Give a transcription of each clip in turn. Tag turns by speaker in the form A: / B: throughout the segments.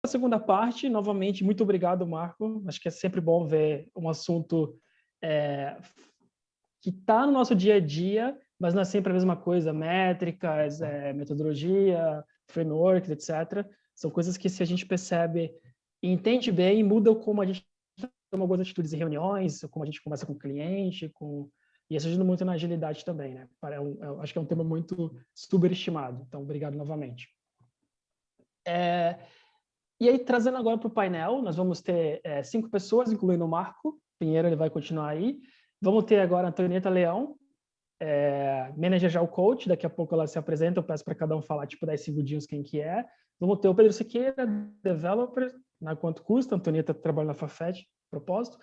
A: a segunda parte, novamente, muito obrigado, Marco. Acho que é sempre bom ver um assunto que está no nosso dia a dia, mas não é sempre a mesma coisa, métricas, metodologia, frameworks, etc. São coisas que, se a gente percebe e entende bem, mudam como a gente toma algumas atitudes em reuniões, como a gente conversa com o cliente, e isso ajuda muito na agilidade também, né? Acho que é um tema muito superestimado. Então, obrigado novamente. E aí, trazendo agora para o painel, nós vamos ter 5 pessoas, incluindo o Marco Pinheiro, ele vai continuar aí. Vamos ter agora a Antonieta Leão, manager já o coach, daqui a pouco ela se apresenta, eu peço para cada um falar, tipo, 10 segundinhos quem que é. Vamos ter o Pedro Siqueira, developer, na Quanto Custa, a Antonieta trabalha na Farfetch, propósito.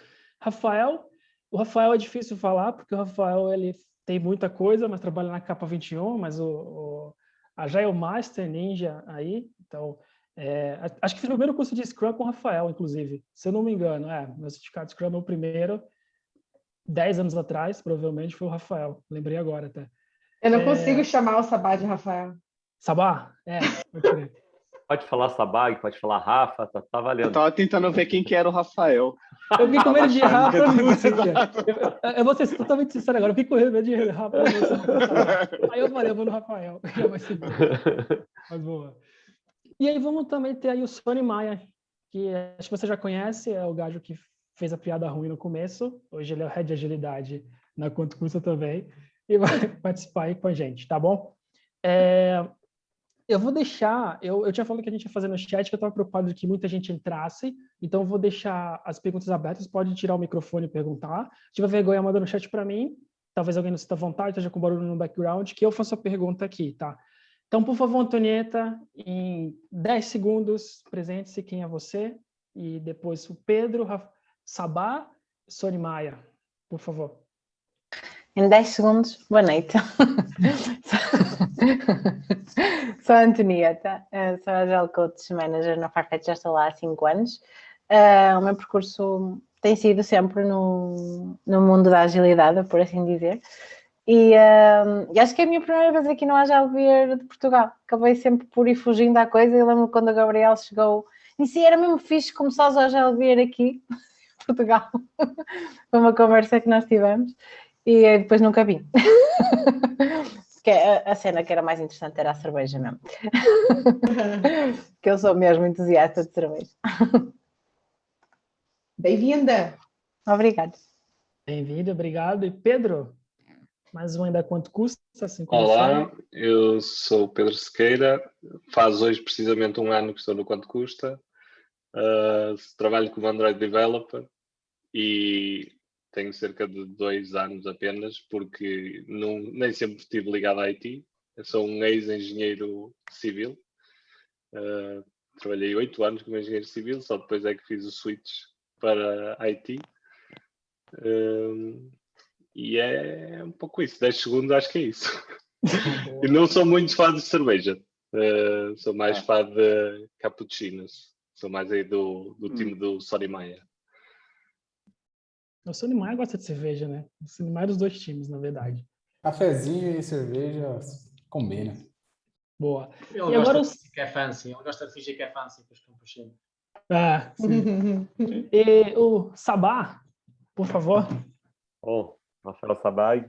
A: O Rafael é difícil falar, porque o Rafael, ele tem muita coisa, mas trabalha na Capa 21, mas já é o Master Ninja aí, então... acho que fiz o primeiro curso de Scrum com o Rafael, inclusive, se eu não me engano. Meu certificado de Scrum é o primeiro, 10 anos atrás, provavelmente, foi o Rafael. Lembrei agora até.
B: Eu não consigo chamar o Sabá de Rafael.
A: Sabá? Pode crer.
C: Pode falar Sabag, pode falar Rafa, tá valendo.
D: Eu tava tentando ver quem que era o Rafael.
A: Eu fiquei com medo de Rafa Lúcia. Eu vou ser totalmente sincero agora, eu fiquei com medo de Rafa Lúcia. Aí eu falei, eu vou no Rafael. Já vai ser bom. Mas boa. E aí vamos também ter aí o Sony Maia, que acho que você já conhece, é o gajo que fez a piada ruim no começo. Hoje ele é o Head de Agilidade na Quanto Custa também. E vai participar aí com a gente, tá bom? Eu vou deixar... Eu tinha falado que a gente ia fazer no chat, que eu estava preocupado de que muita gente entrasse, então eu vou deixar as perguntas abertas, pode tirar o microfone e perguntar. Se tiver vergonha, manda no chat para mim. Talvez alguém não sinta vontade, esteja com barulho no background, que eu faço a pergunta aqui, tá? Então, por favor, Antonieta, em 10 segundos, presente-se quem é você, e depois o Pedro, Sabá, Sony Maia, por favor.
E: Em 10 segundos, boa noite. Sou a Antonieta, sou a Agile Coach Manager na Farfetch, já estou lá há 5 anos. O meu percurso tem sido sempre no mundo da agilidade, por assim dizer. E acho que é a minha primeira vez aqui no Agile Beer de Portugal. Acabei sempre por ir fugindo à coisa. Eu lembro quando a Gabriel chegou, disse, era mesmo fixe começar o Agile Beer aqui em Portugal. Foi uma conversa que nós tivemos e depois nunca vim. Porque a cena que era mais interessante era a cerveja mesmo. Que eu sou mesmo entusiasta de cerveja.
B: Bem-vinda!
E: Obrigada.
A: Bem-vindo, obrigado. E Pedro? Mais um ainda quanto custa? Assim,
F: Olá, eu sou o Pedro Siqueira, faz hoje precisamente 1 ano que estou no Quanto Custa, trabalho como Android Developer e tenho cerca de 2 anos apenas, porque nem sempre estive ligado à IT, eu sou um ex-engenheiro civil, trabalhei 8 anos como engenheiro civil, só depois é que fiz o switch para IT. E é um pouco isso, 10 segundos acho que é isso. E não sou muito fã de cerveja, sou mais fã de cappuccinos, sou mais aí do time do Sony Maia.
A: O Sony Maia gosta de cerveja, né? O Sony Maia é dos 2 times, na verdade.
G: Cafezinho e cerveja combina.
A: Boa.
H: Ele
A: e agora
H: gosta de que é fancy, ele gosta de fingir que é fancy com os campuchinos.
A: Sim. E o Sabá, por favor.
C: Bom, Rafael Sabag,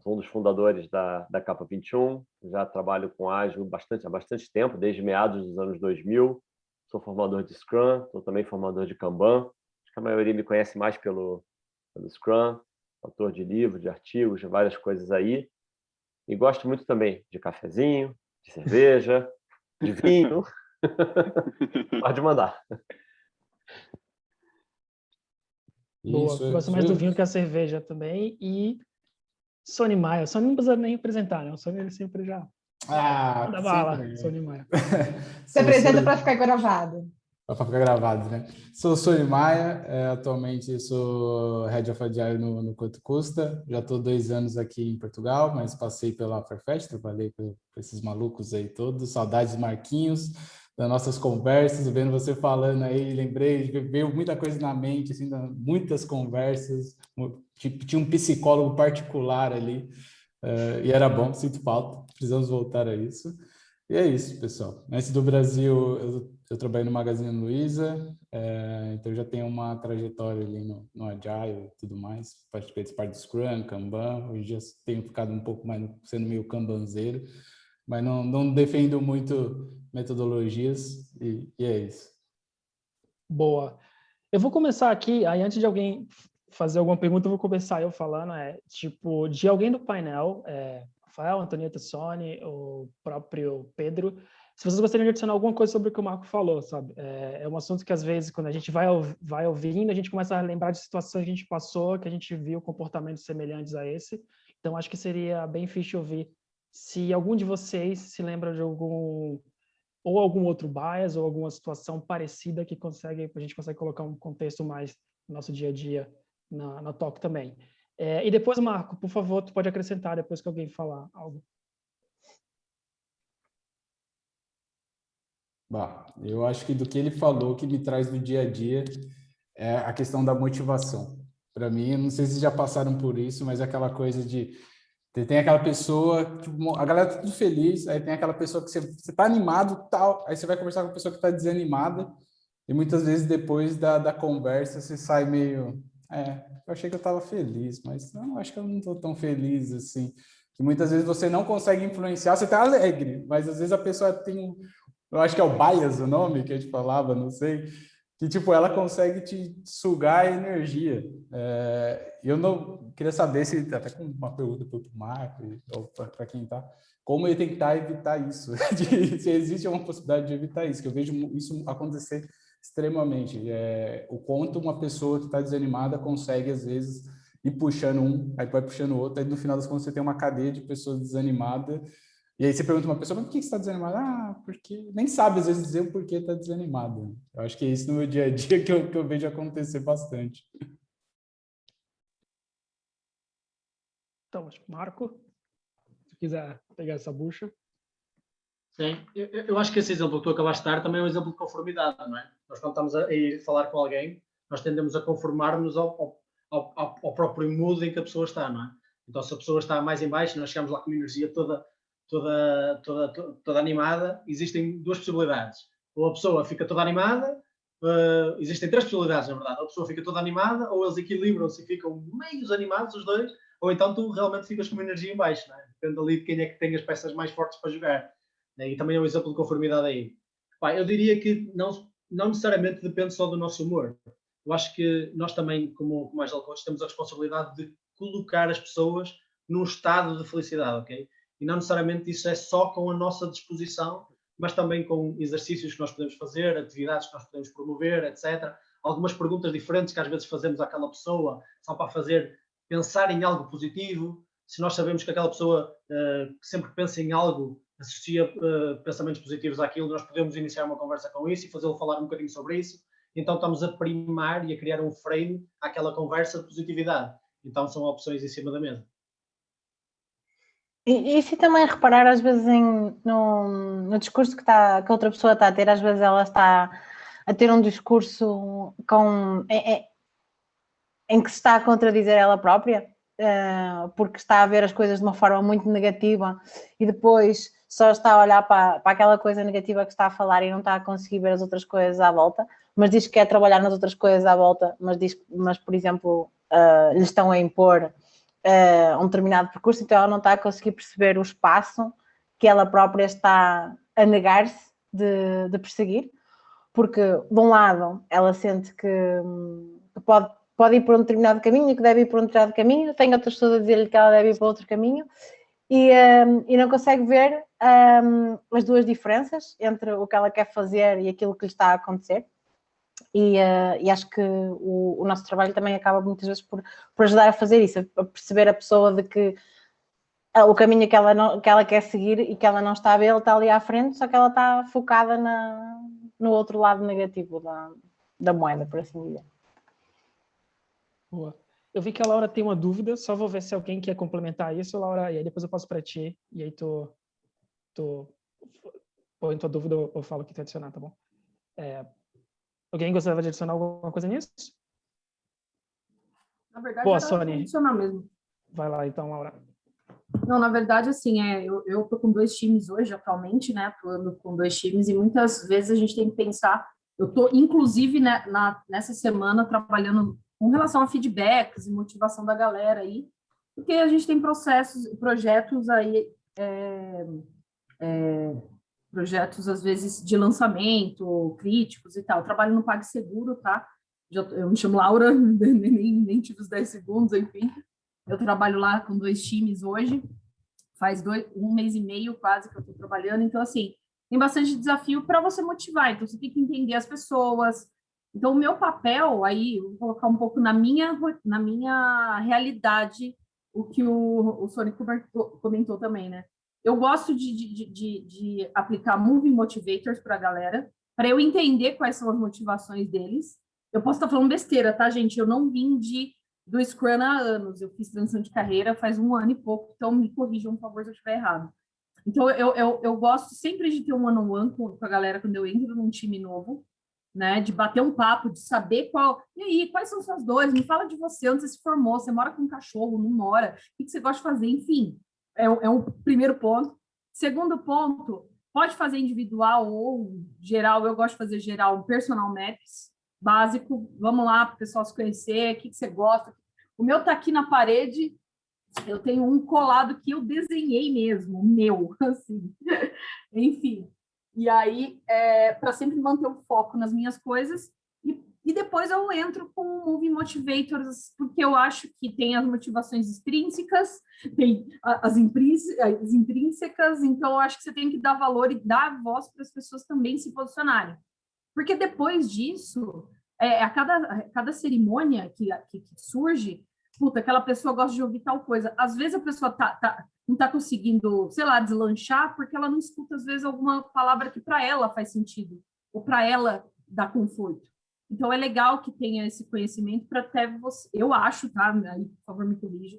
C: sou um dos fundadores da Capa 21, já trabalho com Ágil há bastante tempo, desde meados dos anos 2000, sou formador de Scrum, sou também formador de Kanban, acho que a maioria me conhece mais pelo Scrum, autor de livros, de artigos, de várias coisas aí, e gosto muito também de cafezinho, de cerveja, de vinho, pode mandar.
A: Boa, gosto mais do vinho que a cerveja também. E Sony Maia. Sony não precisa nem apresentar, né? O Sony ele sempre já manda bala. Sony Maia.
B: Se apresenta para ficar gravado.
G: Para ficar gravado, né? Sou o Sony Maia, atualmente sou Head of Agile no Quanto Custa. Já estou 2 anos aqui em Portugal, mas passei pela Farfetch, trabalhei com esses malucos aí todos. Saudades Marquinhos, das nossas conversas, vendo você falando aí, lembrei, veio muita coisa na mente, assim, muitas conversas, tinha um psicólogo particular ali, e era bom, sinto falta, precisamos voltar a isso. E é isso, pessoal. Antes do Brasil, eu trabalhei no Magazine Luiza, então já tenho uma trajetória ali no Agile e tudo mais. Participei de parte do Scrum, Kanban. Hoje já tenho ficado um pouco mais sendo meio kanbanzeiro, mas não defendo muito metodologias e é isso.
A: Boa. Eu vou começar aqui, aí antes de alguém fazer alguma pergunta, eu vou começar eu falando, tipo, de alguém do painel, Rafael, Antonieta, Sony, o próprio Pedro, se vocês gostariam de adicionar alguma coisa sobre o que o Marco falou, sabe? É um assunto que, às vezes, quando a gente vai ouvindo, a gente começa a lembrar de situações que a gente passou, que a gente viu comportamentos semelhantes a esse. Então, acho que seria bem fixe ouvir se algum de vocês se lembra de algum outro bias ou alguma situação parecida que a gente consegue colocar um contexto mais no nosso dia a dia na talk também. E depois, Marco, por favor, tu pode acrescentar depois que alguém falar algo.
G: Bah, eu acho que do que ele falou, que me traz do dia a dia, é a questão da motivação. Para mim, não sei se já passaram por isso, mas é aquela coisa de tem aquela pessoa, tipo, a galera tá tudo feliz, aí tem aquela pessoa que você tá animado, tal, aí você vai conversar com a pessoa que tá desanimada, e muitas vezes depois da conversa você sai meio, eu achei que eu tava feliz, mas não, acho que eu não tô tão feliz assim. Que muitas vezes você não consegue influenciar, você tá alegre, mas às vezes a pessoa tem, eu acho que é o bias o nome que a gente falava, não sei, que tipo ela consegue te sugar a energia. Eu não queria saber se até com uma pergunta para o Marco ou para quem está, como ele tentar evitar isso, se existe uma possibilidade de evitar isso, que eu vejo isso acontecer extremamente. O quanto uma pessoa que está desanimada consegue às vezes ir puxando um, aí vai puxando o outro, aí no final das contas você tem uma cadeia de pessoas desanimadas. E aí você pergunta uma pessoa, mas por que você está desanimado? Porque nem sabe às vezes dizer o porquê está desanimado. Eu acho que é isso no meu dia a dia que eu vejo acontecer bastante.
A: Então, Marco, se quiser pegar essa bucha.
H: Sim, eu acho que esse exemplo que tu acabaste de dar também é um exemplo de conformidade, não é? Nós, quando estamos a ir falar com alguém, nós tendemos a conformar-nos ao próprio mood em que a pessoa está, não é? Então, se a pessoa está mais em baixo, nós chegamos lá com uma energia toda animada, existem duas possibilidades. Ou a pessoa fica toda animada, existem três possibilidades, na verdade. Ou a pessoa fica toda animada, ou eles equilibram-se e ficam meio animados, os dois, ou então tu realmente ficas com uma energia em baixo, não é? Depende ali de quem é que tem as peças mais fortes para jogar. E também é um exemplo de conformidade aí. Eu diria que não necessariamente depende só do nosso humor. Eu acho que nós também, como Agile Coach, temos a responsabilidade de colocar as pessoas num estado de felicidade, ok? E não necessariamente isso é só com a nossa disposição, mas também com exercícios que nós podemos fazer, atividades que nós podemos promover, etc. Algumas perguntas diferentes que às vezes fazemos àquela pessoa, só para fazer pensar em algo positivo. Se nós sabemos que aquela pessoa sempre que pensa em algo associa pensamentos positivos àquilo, nós podemos iniciar uma conversa com isso e fazê-lo falar um bocadinho sobre isso. Então estamos a primar e a criar um frame àquela conversa de positividade. Então são opções em cima da mesa.
E: E se também reparar, às vezes, no discurso que a outra pessoa está a ter, às vezes ela está a ter um discurso em que se está a contradizer ela própria, porque está a ver as coisas de uma forma muito negativa e depois só está a olhar para aquela coisa negativa que está a falar e não está a conseguir ver as outras coisas à volta, mas diz que quer trabalhar nas outras coisas à volta, mas por exemplo, lhe estão a impor um determinado percurso, então ela não está a conseguir perceber o espaço que ela própria está a negar-se de perseguir, porque de um lado ela sente que pode ir por um determinado caminho, que deve ir por um determinado caminho, tem outras pessoas a dizer-lhe que ela deve ir para outro caminho, e não consegue ver as duas diferenças entre o que ela quer fazer e aquilo que lhe está a acontecer. E acho que o nosso trabalho também acaba muitas vezes por ajudar a fazer isso, a perceber a pessoa de que o caminho que ela quer seguir e que ela não está a ver, ele está ali à frente, só que ela está focada no outro lado negativo da moeda, por assim dizer.
A: Boa. Eu vi que a Laura tem uma dúvida, só vou ver se alguém quer complementar isso, Laura, e aí depois eu passo para ti, e aí tu põe tua dúvida, eu falo o que tu adicionar, tá bom? Alguém gostaria de adicionar alguma coisa nisso?
B: Na verdade,
A: boa,
B: era
A: Sony.
B: adicionar mesmo.
A: Vai lá então, Laura.
I: Não, na verdade, assim, eu tô com 2 times hoje, atualmente, né? Atuando com 2 times, e muitas vezes a gente tem que pensar. Eu tô, inclusive, né, nessa semana, trabalhando com relação a feedbacks e motivação da galera aí, porque a gente tem projetos aí, projetos, às vezes, de lançamento, críticos e tal. Eu trabalho no PagSeguro, tá? Eu me chamo Laura, nem tive os 10 segundos, enfim. Eu trabalho lá com 2 times hoje, faz 1 mês e meio quase que eu estou trabalhando, então, assim, tem bastante desafio para você motivar, então você tem que entender as pessoas. Então, o meu papel aí, eu vou colocar um pouco na minha realidade, o que o Sônia comentou também, né? Eu gosto de aplicar Moving Motivators para a galera, para eu entender quais são as motivações deles. Eu posso estar falando besteira, tá, gente? Eu não vim do Scrum há anos, eu fiz transição de carreira faz 1 ano e pouco, então me corrijam, por favor, se eu estiver errado. Então, eu gosto sempre de ter um one-on-one com a galera quando eu entro num time novo, né? De bater um papo, de saber e aí, quais são suas dores? Me fala de você, onde você se formou, você mora com um cachorro, não mora? O que você gosta de fazer? Enfim, é um primeiro ponto. Segundo ponto, pode fazer individual ou geral, eu gosto de fazer geral, personal maps, básico, vamos lá para o pessoal se conhecer, o que você gosta. O meu tá aqui na parede, eu tenho um colado que eu desenhei mesmo, meu, assim. Enfim. E aí, para sempre manter o foco nas minhas coisas, e depois eu entro com o Moving Motivators, porque eu acho que tem as motivações extrínsecas, tem as intrínsecas, então eu acho que você tem que dar valor e dar voz para as pessoas também se posicionarem. Porque depois disso, a cada cerimônia que surge, puta, aquela pessoa gosta de ouvir tal coisa. Às vezes a pessoa não está conseguindo, sei lá, deslanchar, porque ela não escuta, às vezes, alguma palavra que para ela faz sentido, ou para ela dá conforto. Então, é legal que tenha esse conhecimento para até você, eu acho, tá? Aí, por favor, me corrija,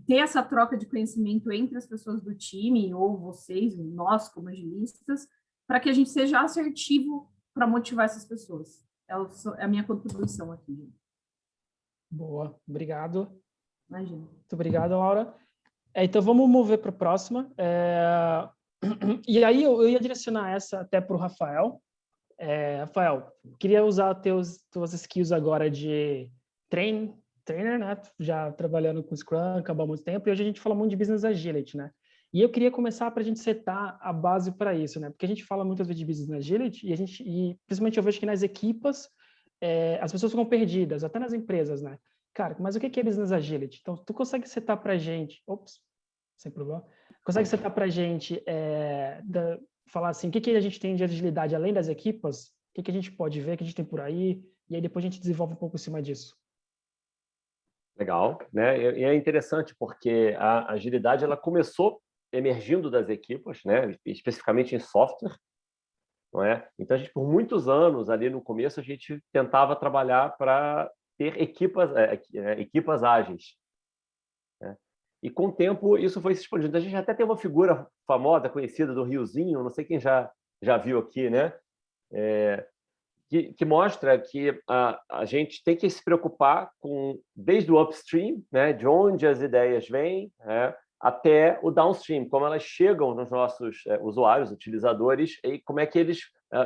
I: ter essa troca de conhecimento entre as pessoas do time, ou vocês, nós, como agilistas, para que a gente seja assertivo para motivar essas pessoas. É a minha contribuição aqui.
A: Boa, obrigado.
I: Imagina.
A: Muito obrigado, Laura. Então, vamos mover para a próxima. E aí, eu ia direcionar essa até para o Rafael. Rafael, queria usar tuas skills agora de trainer, né? Já trabalhando com Scrum, acabou há muito tempo, e hoje a gente fala muito de Business Agility, né? E eu queria começar para a gente setar a base para isso, né? Porque a gente fala muitas vezes de Business Agility e principalmente eu vejo que nas equipas as pessoas ficam perdidas, até nas empresas, né? Cara, mas o que é Business Agility? Então, tu consegue setar para a gente... Ops, sem problema. Consegue setar para a gente, falar assim, o que a gente tem de agilidade além das equipas? O que a gente pode ver, que a gente tem por aí? E aí depois a gente desenvolve um pouco em cima disso.
C: Legal, né? E é interessante porque a agilidade ela começou emergindo das equipas, né? Especificamente em software, não é? Então, a gente, por muitos anos, ali no começo, a gente tentava trabalhar para ter equipas ágeis, né? E, com o tempo, isso foi se expandindo. A gente até tem uma figura famosa, conhecida do Riozinho, não sei quem já viu aqui, né? Que mostra que a gente tem que se preocupar desde o upstream, né? De onde as ideias vêm, né? Até o downstream, como elas chegam nos nossos usuários, utilizadores, e como é que eles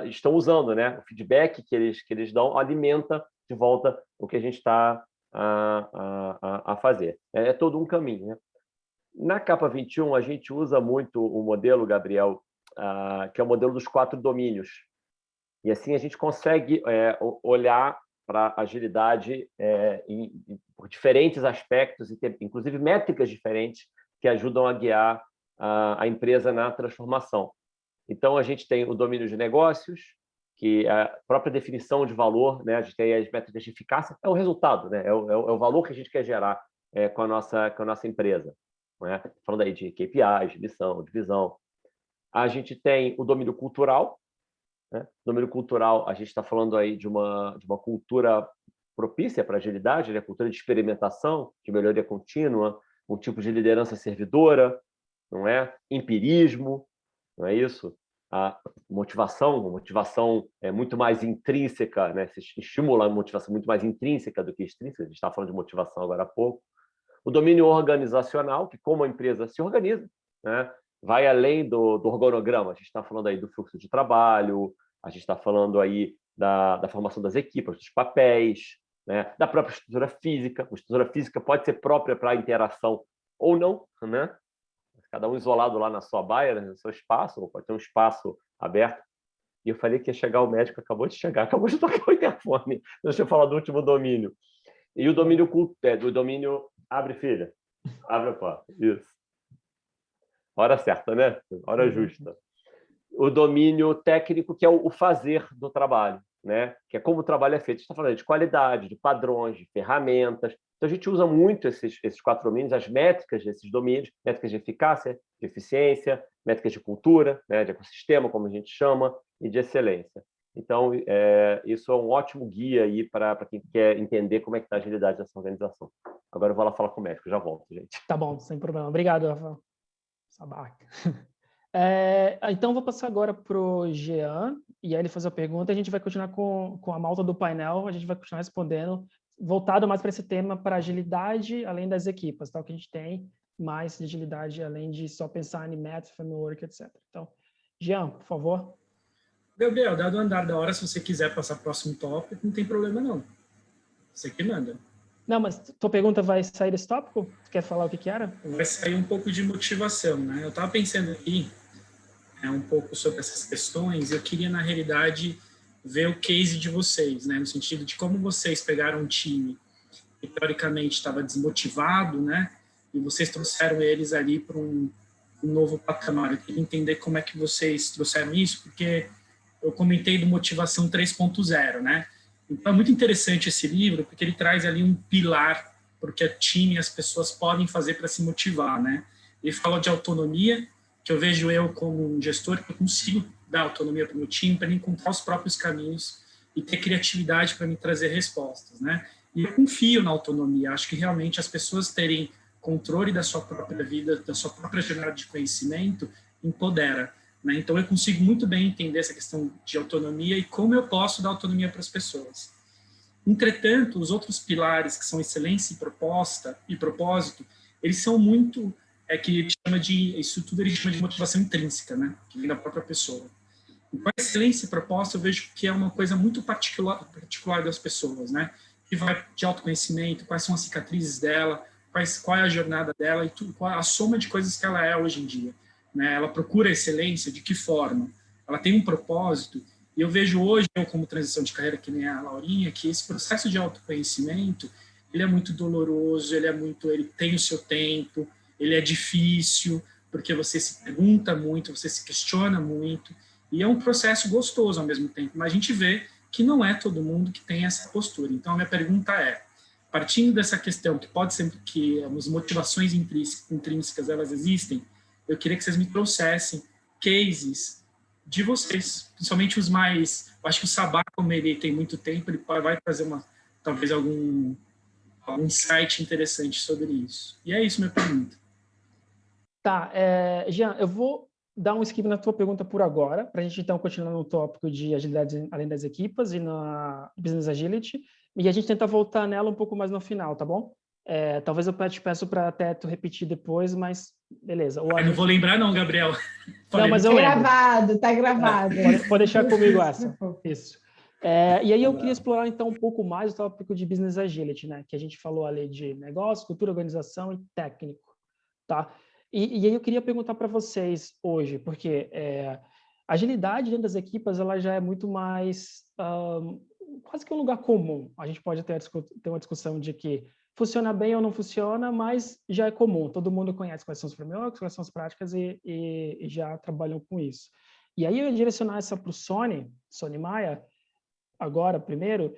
C: estão usando, né? O feedback que eles dão alimenta de volta o que a gente está a fazer. É todo um caminho, né? Na capa 21, a gente usa muito o modelo, Gabriel, que é o modelo dos 4 domínios. E assim a gente consegue olhar para a agilidade por diferentes aspectos e ter, inclusive, métricas diferentes que ajudam a guiar a empresa na transformação. Então, a gente tem o domínio de negócios, que é a própria definição de valor, né? A gente tem as métricas de eficácia, é o resultado, né? É o valor que a gente quer gerar com a nossa empresa, né? Falando aí de KPIs, de missão, de visão. A gente tem o domínio cultural, né? Domínio cultural, a gente está falando aí de uma cultura propícia para a agilidade, né? Cultura de experimentação, de melhoria contínua, um tipo de liderança servidora, não é? Empirismo, não é isso? A motivação é muito mais intrínseca, né? Se estimula a motivação muito mais intrínseca do que extrínseca. A gente estava falando de motivação agora há pouco. O domínio organizacional, que como a empresa se organiza, né? Vai além do organograma. A gente está falando aí do fluxo de trabalho, a gente está falando aí da formação das equipes, dos papéis, né? Da própria estrutura física. A estrutura física pode ser própria para a interação ou não, né? Cada um isolado lá na sua baia, no seu espaço, ou pode ter um espaço aberto. E eu falei que ia chegar o médico, acabou de chegar, acabou de tocar o interfone. Deixa eu falar do último domínio. E o domínio do domínio... Abre, filha. Abre a porta. Isso. Hora certa, né? Hora justa. O domínio técnico, que é o fazer do trabalho, né? Que é como o trabalho é feito. A gente está falando de qualidade, de padrões, de ferramentas. Então, a gente usa muito esses 4 domínios, as métricas desses domínios, métricas de eficácia, de eficiência, métricas de cultura, né? De ecossistema, como a gente chama, e de excelência. Então, isso é um ótimo guia aí para quem quer entender como é que está a agilidade dessa organização. Agora eu vou lá falar com o médico, já volto, gente.
A: Tá bom, sem problema. Obrigado, Rafael. Sabaca. Então, vou passar agora para o Jean, e aí ele faz a pergunta, a gente vai continuar com a malta do painel, a gente vai continuar respondendo, voltado mais para esse tema, para agilidade, além das equipas, tá? O que a gente tem mais de agilidade, além de só pensar em método, framework, etc. Então, Jean, por favor.
J: Gabriel, dado o andar da hora, se você quiser passar para o próximo tópico, não tem problema não. Você que manda.
A: Não, mas tua pergunta vai sair desse tópico? Tu quer falar o que era?
J: Vai sair um pouco de motivação, né? Eu estava pensando aqui um pouco sobre essas questões, eu queria, na realidade, ver o case de vocês, né? No sentido de como vocês pegaram um time que, teoricamente, estava desmotivado, né? E vocês trouxeram eles ali para um novo patamar. Eu queria entender como é que vocês trouxeram isso, porque eu comentei do Motivação 3.0, né? Então, é muito interessante esse livro, porque ele traz ali um pilar porque o time e as pessoas podem fazer para se motivar, né? Ele fala de autonomia, que eu vejo eu como um gestor, que eu consigo dar autonomia para o meu time, para encontrar os próprios caminhos e ter criatividade para me trazer respostas, né? E eu confio na autonomia, acho que realmente as pessoas terem controle da sua própria vida, da sua própria jornada de conhecimento, empodera, né? Então, eu consigo muito bem entender essa questão de autonomia e como eu posso dar autonomia para as pessoas. Entretanto, os outros pilares, que são excelência e proposta e propósito, eles são muito, que ele chama de, isso tudo ele chama de motivação intrínseca, né? Que vem da própria pessoa. Então, a excelência e proposta, eu vejo que é uma coisa muito particular das pessoas, né? Que vai de autoconhecimento, quais são as cicatrizes dela, qual é a jornada dela e tudo, qual a soma de coisas que ela é hoje em dia. Né? Ela procura excelência, de que forma? Ela tem um propósito, e eu vejo hoje, eu como transição de carreira, que nem a Laurinha, que esse processo de autoconhecimento, ele é muito doloroso, ele tem o seu tempo, ele é difícil, porque você se pergunta muito, você se questiona muito, e é um processo gostoso ao mesmo tempo, mas a gente vê que não é todo mundo que tem essa postura. Então, a minha pergunta é, partindo dessa questão, que pode ser que as motivações intrínsecas, elas existem, eu queria que vocês me trouxessem cases de vocês, principalmente os mais... Eu acho que o Sabá, como ele tem muito tempo, ele vai trazer talvez algum insight interessante sobre isso. E é isso minha pergunta.
A: Tá, Jean, eu vou dar um skip na tua pergunta por agora, para a gente então continuar no tópico de agilidade além das equipas e na Business Agility, e a gente tenta voltar nela um pouco mais no final, tá bom? Talvez eu te peço para até tu repetir depois, mas beleza.
J: Não vou lembrar não, Gabriel.
A: Não, mas eu lembro.
B: Tá gravado.
A: Pode deixar comigo essa. Isso. E aí eu queria explorar então um pouco mais o tópico de Business Agility, né? Que a gente falou ali de negócio, cultura, organização e técnico, tá? E aí eu queria perguntar para vocês hoje, porque a agilidade dentro das equipas ela já é muito mais quase que um lugar comum. A gente pode ter uma discussão de que funciona bem ou não funciona, mas já é comum. Todo mundo conhece quais são os frameworks, quais são as práticas e já trabalham com isso. E aí eu ia direcionar essa para o Sony Maia, agora, primeiro,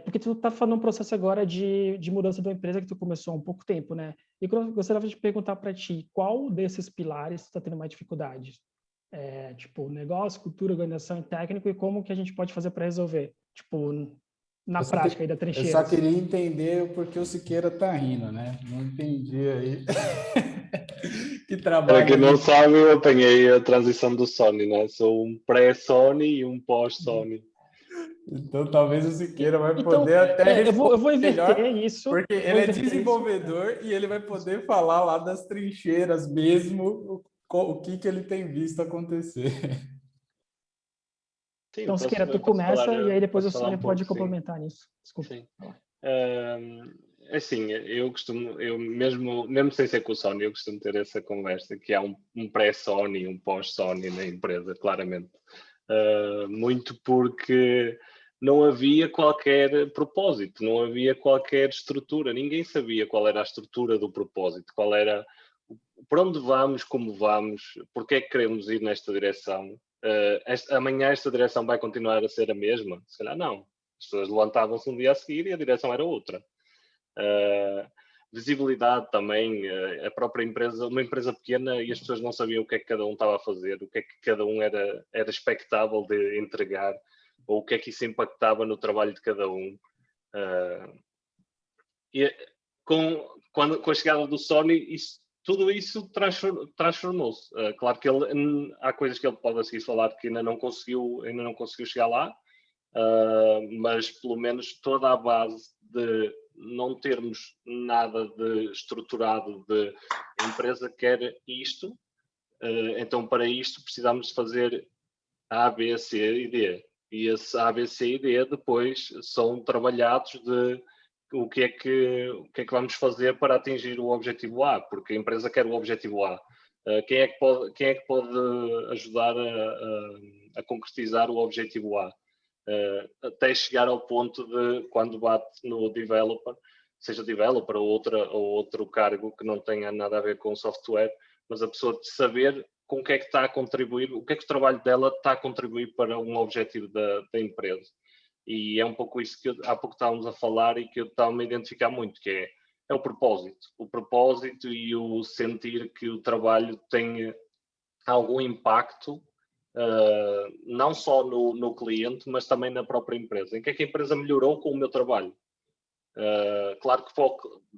A: porque tu está falando um processo agora de mudança da empresa que tu começou há um pouco tempo, né? E eu gostaria de perguntar para ti, qual desses pilares tu está tendo mais dificuldades? Tipo, negócio, cultura, organização e técnico, e como que a gente pode fazer para resolver? Tipo, na prática aí da trincheira.
G: Eu só queria entender o porquê o Siqueira tá rindo, né? Não entendi aí. Que trabalho.
F: Para quem não sabe, eu apanhei a transição do Sony, né? Sou um pré-Sony e um pós-Sony.
G: Então, talvez o Siqueira vai poder até
A: eu vou inverter
G: melhor,
A: isso.
G: porque ele é desenvolvedor e ele vai poder falar lá das trincheiras mesmo o que ele tem visto acontecer.
F: Sim,
A: Então, Siqueira, tu começa e aí depois o Sônia pode
F: pouco,
A: complementar nisso. Desculpa.
F: Sim. Assim, eu mesmo sem ser com o Sony, eu costumo ter essa conversa, que há um pré-Sony, um pós-Sony na empresa, claramente. Muito porque não havia qualquer propósito, não havia qualquer estrutura, ninguém sabia qual era a estrutura do propósito, qual era, para onde vamos, como vamos, porque é que queremos ir nesta direção. Amanhã esta direção vai continuar a ser a mesma? Se calhar não. As pessoas levantavam-se um dia a seguir e a direção era outra. Visibilidade também, a própria empresa, uma empresa pequena e as pessoas não sabiam o que é que cada um estava a fazer, o que é que cada um era expectável de entregar, ou o que é que isso impactava no trabalho de cada um. E com a chegada do Sony, tudo isso transformou-se. Claro que há coisas que ele pode a seguir falar que ainda não conseguiu chegar lá, mas pelo menos toda a base de não termos nada de estruturado de a empresa quer isto, então para isto precisamos fazer A, B, C e D. E esse A, B, C e D depois são trabalhados de o que é que vamos fazer para atingir o objetivo A, porque a empresa quer o objetivo A. Quem é que pode ajudar a concretizar o objetivo A? Até chegar ao ponto de, quando bate no developer, seja developer ou outro cargo que não tenha nada a ver com software, mas a pessoa de saber com o que é que está a contribuir, o que é que o trabalho dela está a contribuir para um objetivo da empresa. E é um pouco isso que há pouco estávamos a falar e que eu estava a identificar muito, que é o propósito. O propósito e o sentir que o trabalho tem algum impacto, não só no cliente, mas também na própria empresa. Em que é que a empresa melhorou com o meu trabalho? Claro que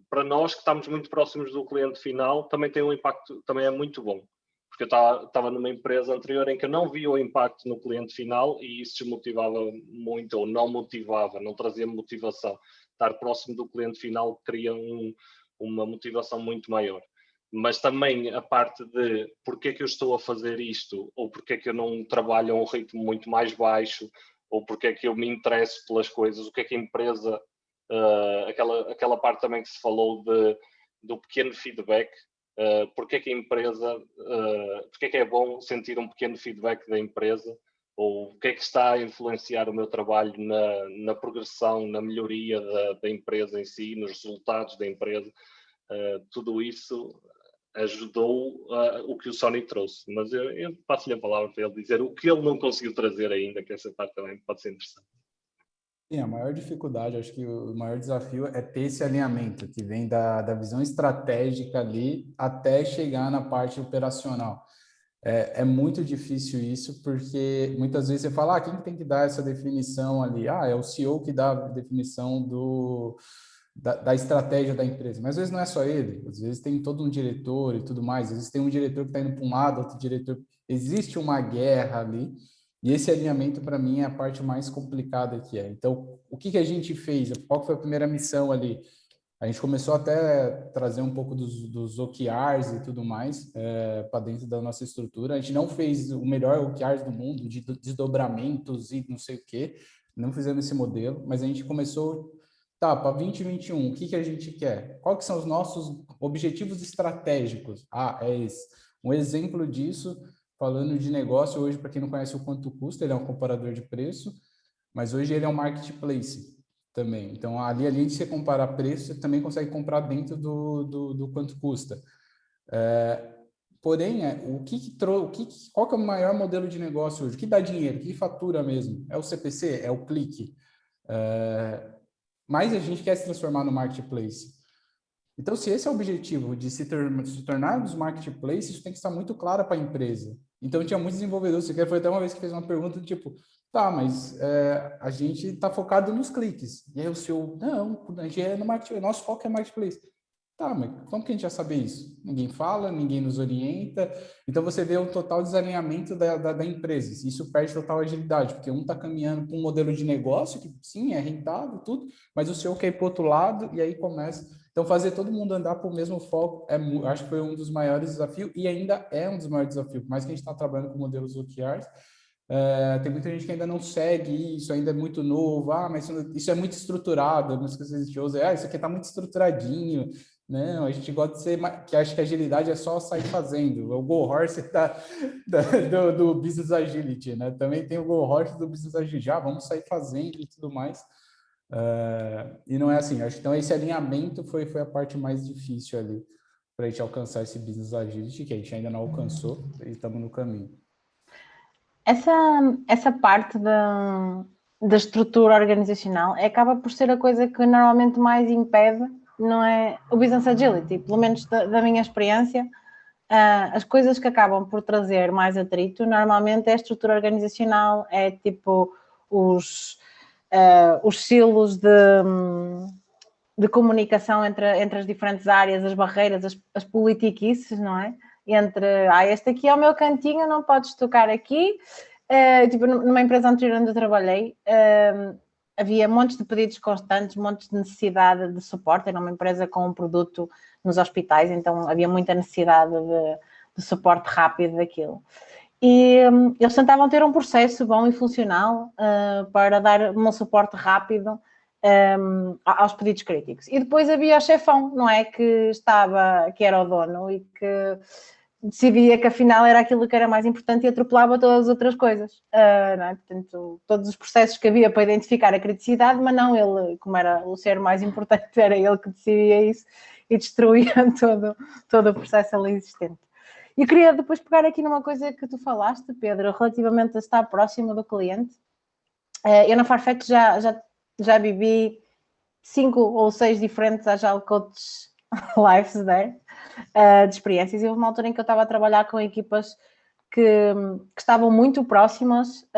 F: para nós que estamos muito próximos do cliente final, também tem um impacto, também é muito bom. Porque eu estava numa empresa anterior em que eu não via o impacto no cliente final e isso desmotivava muito, ou não motivava, não trazia motivação. Estar próximo do cliente final cria uma motivação muito maior. Mas também a parte de porque é que eu estou a fazer isto, ou porque é que eu não trabalho a um ritmo muito mais baixo, ou porque é que eu me interesso pelas coisas, o que é que a empresa, aquela parte também que se falou do pequeno feedback, porque é que a empresa, porque é que é bom sentir um pequeno feedback da empresa, ou o que é que está a influenciar o meu trabalho na progressão, na melhoria da empresa em si, nos resultados da empresa. Tudo isso ajudou o que o Sony trouxe, mas eu passo-lhe a palavra para ele dizer o que ele não conseguiu trazer ainda, que essa parte também pode ser interessante.
G: Sim, a maior dificuldade, acho que o maior desafio é ter esse alinhamento que vem da visão estratégica ali até chegar na parte operacional. É muito difícil isso, porque muitas vezes você fala, quem tem que dar essa definição ali? É o CEO que dá a definição da estratégia da empresa, mas às vezes não é só ele, às vezes tem todo um diretor e tudo mais, às vezes tem um diretor que está indo para um lado, outro diretor, existe uma guerra ali, e esse alinhamento para mim é a parte mais complicada que é. Então, o que a gente fez? Qual foi a primeira missão ali? A gente começou até a trazer um pouco dos OKRs e tudo mais para dentro da nossa estrutura. A gente não fez o melhor OKRs do mundo, de desdobramentos e não sei o quê, não fizemos esse modelo, mas a gente começou, para 2021, o que a gente quer? Quais que são os nossos objetivos estratégicos? É esse. Um exemplo disso, falando de negócio, hoje, para quem não conhece o Quanto Custa, ele é um comparador de preço, mas hoje ele é um marketplace também. Então, ali, além de você comparar preço, você também consegue comprar dentro do Quanto Custa. Porém, qual que é o maior modelo de negócio hoje? O que dá dinheiro? O que fatura mesmo? É o CPC? É o clique? Mas a gente quer se transformar no marketplace. Então, se esse é o objetivo de se tornarmos marketplace, isso tem que estar muito claro para a empresa. Então, tinha muitos desenvolvedores, foi até uma vez que fez uma pergunta do tipo, mas a gente está focado nos cliques. E aí o CEO, não, a gente é no marketplace, nosso foco é marketplace. Tá, mas como que a gente vai saber isso? Ninguém fala, ninguém nos orienta. Então, você vê o total desalinhamento da empresa. Isso perde total agilidade, porque um está caminhando para um modelo de negócio que, sim, é rentável, tudo, mas o seu quer ir para o outro lado e aí começa. Então, fazer todo mundo andar para o mesmo foco, acho que foi um dos maiores desafios e ainda é um dos maiores desafios. Por mais que a gente está trabalhando com modelos OKRs, tem muita gente que ainda não segue isso, ainda é muito novo. Mas isso é muito estruturado. Muitas coisas a gente usa, isso aqui está muito estruturadinho. Não, a gente gosta de ser, que acha que agilidade é só sair fazendo. O Go Horse do Business Agility, né? Também tem o Go Horse do Business Agility. Vamos sair fazendo e tudo mais. E não é assim. Acho que então esse alinhamento foi a parte mais difícil ali para a gente alcançar esse Business Agility, que a gente ainda não alcançou e estamos no caminho.
E: Essa parte da estrutura organizacional acaba por ser a coisa que normalmente mais impede, não é, o Business Agility, pelo menos da minha experiência. As coisas que acabam por trazer mais atrito, normalmente é a estrutura organizacional, é tipo os silos de comunicação entre as diferentes áreas, as barreiras, as politiquices, não é? Entre, este aqui é o meu cantinho, não podes tocar aqui. Tipo, numa empresa anterior onde eu trabalhei, havia montes de pedidos constantes, montes de necessidade de suporte. Era uma empresa com um produto nos hospitais, então havia muita necessidade de suporte rápido daquilo. E eles tentavam ter um processo bom e funcional para dar um suporte rápido aos pedidos críticos. E depois havia o chefão, não é? Que era o dono e que decidia que afinal era aquilo que era mais importante e atropelava todas as outras coisas. Não é? Portanto, todos os processos que havia para identificar a criticidade, mas não ele, como era o ser mais importante, era ele que decidia isso e destruía todo o processo ali existente. E queria depois pegar aqui numa coisa que tu falaste, Pedro, relativamente a estar próximo do cliente. Eu na Farfetch já vivi 5 ou 6 diferentes Agile Coaches lives there, de experiências, e houve uma altura em que eu estava a trabalhar com equipas que estavam muito próximas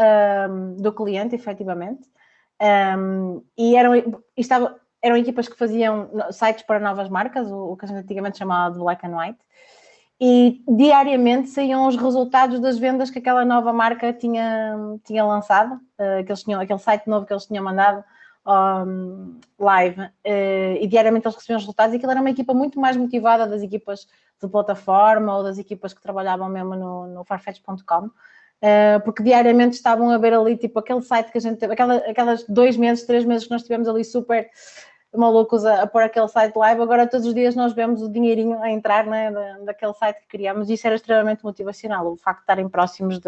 E: do cliente, efetivamente, e eram equipas que faziam sites para novas marcas, o que a gente antigamente chamava de Black and White, e diariamente saíam os resultados das vendas que aquela nova marca tinha lançado, aquele site novo que eles tinham mandado live, e diariamente eles recebiam os resultados, e aquilo era uma equipa muito mais motivada das equipas de plataforma ou das equipas que trabalhavam mesmo no farfetch.com, porque diariamente estavam a ver ali, tipo, aquele site que a gente teve, aquelas 2 meses, 3 meses que nós tivemos ali super malucos a pôr aquele site live, agora todos os dias nós vemos o dinheirinho a entrar, né, daquele site que criámos, e isso era extremamente motivacional, o facto de estarem próximos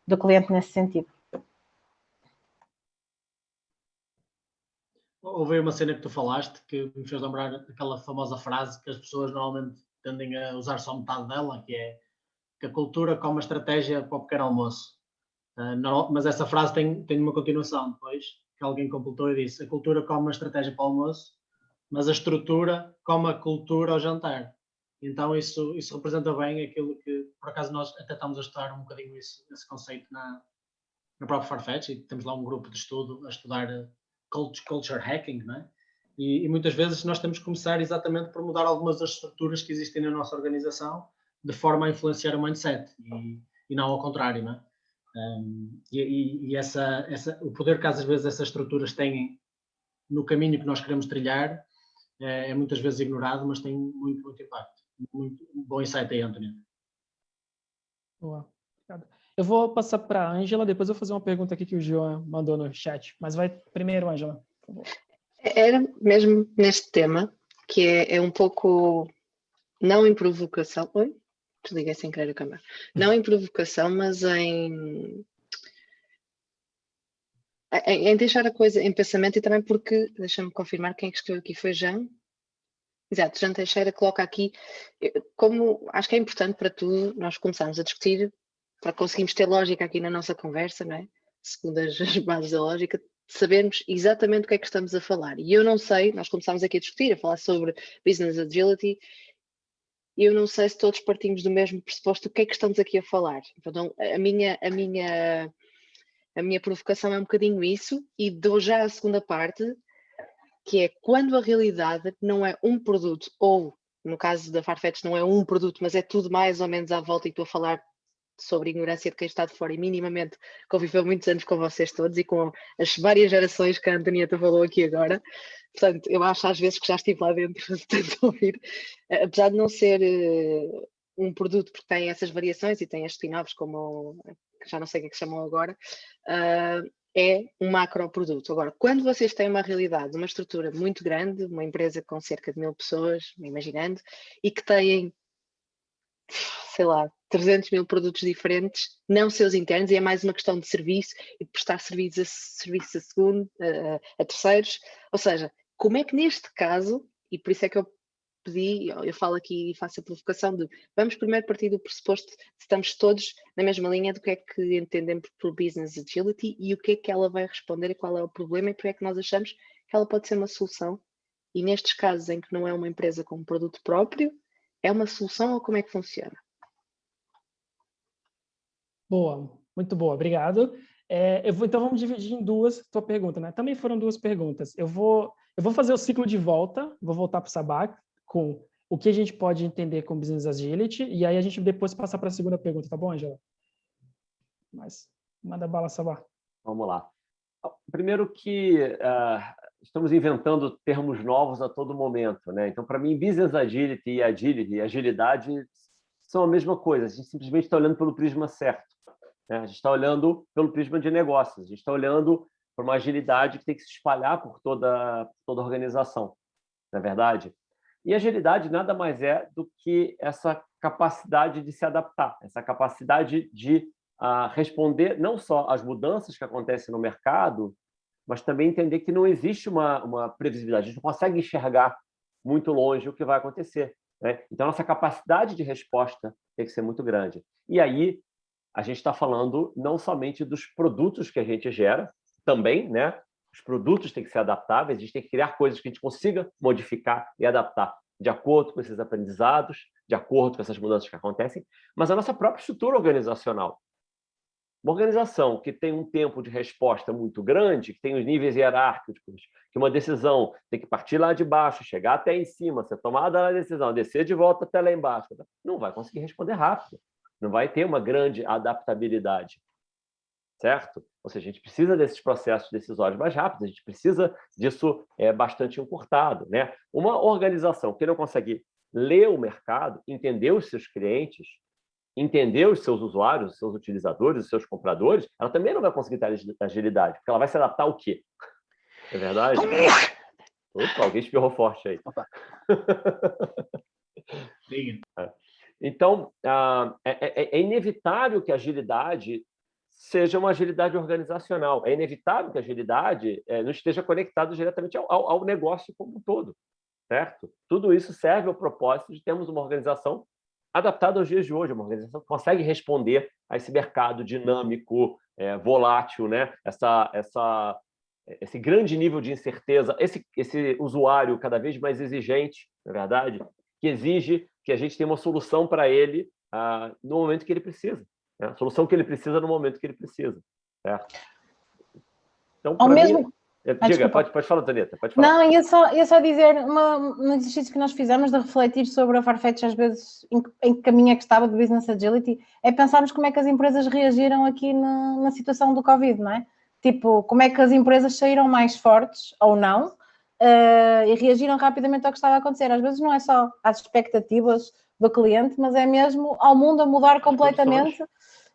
E: do cliente nesse sentido.
H: Houve uma cena que tu falaste que me fez lembrar aquela famosa frase que as pessoas normalmente tendem a usar só metade dela, que é que a cultura come a estratégia para o pequeno almoço. Mas essa frase tem uma continuação depois, que alguém completou e disse: a cultura come a estratégia para o almoço, mas a estrutura come a cultura ao jantar. Então isso representa bem aquilo que, por acaso, nós até estamos a estudar um bocadinho esse conceito na própria Farfetch, e temos lá um grupo de estudo a estudar culture hacking, não é? E muitas vezes nós temos que começar exatamente por mudar algumas das estruturas que existem na nossa organização, de forma a influenciar o mindset, e não ao contrário, não é? O poder que às vezes essas estruturas têm no caminho que nós queremos trilhar é muitas vezes ignorado, mas tem muito, muito impacto. Muito bom insight aí, António.
A: Boa, obrigado. Eu vou passar para a Ângela, depois eu vou fazer uma pergunta aqui que o João mandou no chat, mas vai primeiro, Ângela, por favor.
K: Era mesmo neste tema, que é um pouco, não em provocação, desliguei sem querer a câmera, não em provocação, mas em deixar a coisa em pensamento, e também porque, deixa-me confirmar quem é que escreveu aqui, foi Jean? Exato, Jean Teixeira coloca aqui, como acho que é importante para tudo, nós começarmos a discutir, para conseguirmos ter lógica aqui na nossa conversa, não é? Segundo as bases da lógica, sabermos exatamente o que é que estamos a falar. E eu não sei, nós começámos aqui a discutir, a falar sobre Business Agility, e eu não sei se todos partimos do mesmo pressuposto do que é que estamos aqui a falar. Então, a minha provocação é um bocadinho isso, e dou já a segunda parte, que é quando a realidade não é um produto, ou no caso da Farfetch não é um produto, mas é tudo mais ou menos à volta, e estou a falar sobre ignorância de quem está de fora e minimamente conviveu muitos anos com vocês todos e com as várias gerações que a Antonieta falou aqui agora. Portanto, eu acho às vezes que já estive lá dentro de tanto ouvir, apesar de não ser um produto, porque tem essas variações e tem as spin-offs, como já não sei o que é que se chamam agora, é um macroproduto. Agora, quando vocês têm uma realidade, uma estrutura muito grande, uma empresa com cerca de 1000 pessoas, imaginando, e que têm, sei lá, 300 mil produtos diferentes, não seus internos, e é mais uma questão de serviço e de prestar serviço a terceiros. Ou seja, como é que neste caso, e por isso é que eu pedi, eu falo aqui e faço a provocação de vamos primeiro partir do pressuposto de estamos todos na mesma linha do que é que entendemos por Business Agility e o que é que ela vai responder e qual é o problema e porque é que nós achamos que ela pode ser uma solução. E nestes casos em que não é uma empresa com um produto próprio, é uma solução ou como é que funciona?
A: Boa, muito boa, obrigado. Então vamos dividir em duas tua pergunta, né? Também foram duas perguntas. Eu vou fazer o ciclo de volta, vou voltar para o Sabá com o que a gente pode entender com Business Agility, e aí a gente depois passar para a segunda pergunta, tá bom, Angela? Mas manda bala, Sabá.
C: Vamos lá. Primeiro que estamos inventando termos novos a todo momento, né? Então, para mim, Business Agility e agilidade são a mesma coisa. A gente simplesmente está olhando pelo prisma certo, né? A gente está olhando pelo prisma de negócios. A gente está olhando para uma agilidade que tem que se espalhar por toda a organização, não é verdade? E agilidade nada mais é do que essa capacidade de se adaptar, essa capacidade de responder não só às mudanças que acontecem no mercado, mas também entender que não existe uma previsibilidade. A gente não consegue enxergar muito longe o que vai acontecer, né? Então, nossa capacidade de resposta tem que ser muito grande. E aí, a gente está falando não somente dos produtos que a gente gera, também, né? Os produtos têm que ser adaptáveis, a gente tem que criar coisas que a gente consiga modificar e adaptar de acordo com esses aprendizados, de acordo com essas mudanças que acontecem, mas a nossa própria estrutura organizacional. Uma organização que tem um tempo de resposta muito grande, que tem os níveis hierárquicos, que uma decisão tem que partir lá de baixo, chegar até em cima, ser tomada a decisão, descer de volta até lá embaixo, não vai conseguir responder rápido, não vai ter uma grande adaptabilidade, certo? Ou seja, a gente precisa desses processos decisórios mais rápidos, a gente precisa disso bastante encurtado, né? Uma organização que não consegue ler o mercado, entender os seus clientes, entender os seus usuários, os seus utilizadores, os seus compradores, ela também não vai conseguir ter agilidade, porque ela vai se adaptar ao quê? É verdade? Opa, alguém espirrou forte aí. Então, é inevitável que a agilidade seja uma agilidade organizacional. É inevitável que a agilidade não esteja conectada diretamente ao negócio como um todo, certo? Tudo isso serve ao propósito de termos uma organização adaptada aos dias de hoje, uma organização que consegue responder a esse mercado dinâmico, volátil, né? Esse grande nível de incerteza, esse usuário cada vez mais exigente, na verdade, que exige que a gente tenha uma solução para ele no momento que ele precisa. Né? A solução que ele precisa no momento que ele precisa. Certo? Então, para mim... Diga, pode falar, Antonieta, pode falar.
E: Não, ia só dizer um exercício que nós fizemos de refletir sobre a Farfetch, às vezes, em que caminho é que estava do Business Agility, é pensarmos como é que as empresas reagiram aqui na situação do Covid, não é? Tipo, como é que as empresas saíram mais fortes, ou não, e reagiram rapidamente ao que estava a acontecer. Às vezes não é só às expectativas do cliente, mas é mesmo ao mundo a mudar completamente,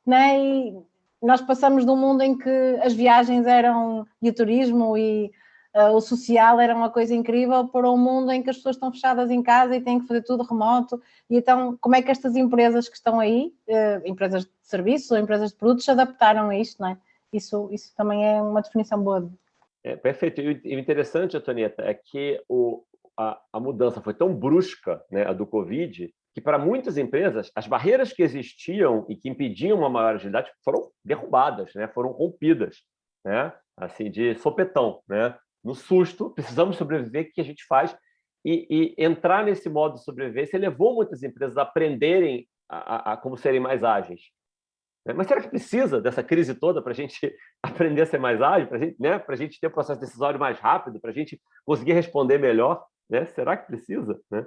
E: né? E nós passamos de um mundo em que as viagens eram, e o turismo e o social era uma coisa incrível, para um mundo em que as pessoas estão fechadas em casa e têm que fazer tudo remoto. E então, como é que estas empresas que estão aí, empresas de serviços ou empresas de produtos, se adaptaram a isto, não é? Isso também é uma definição boa.
C: Perfeito. E o interessante, Antonieta, é que a mudança foi tão brusca, né, a do Covid, que para muitas empresas, as barreiras que existiam e que impediam uma maior agilidade foram derrubadas, né, foram rompidas, né, assim, de sopetão, né, no susto, precisamos sobreviver, o que a gente faz? E entrar nesse modo de sobrevivência levou muitas empresas a aprenderem a como serem mais ágeis, né? Mas será que precisa dessa crise toda para a gente aprender a ser mais ágil, para gente, né? A gente ter um processo decisório mais rápido, para a gente conseguir responder melhor? Né? Será que precisa? Né?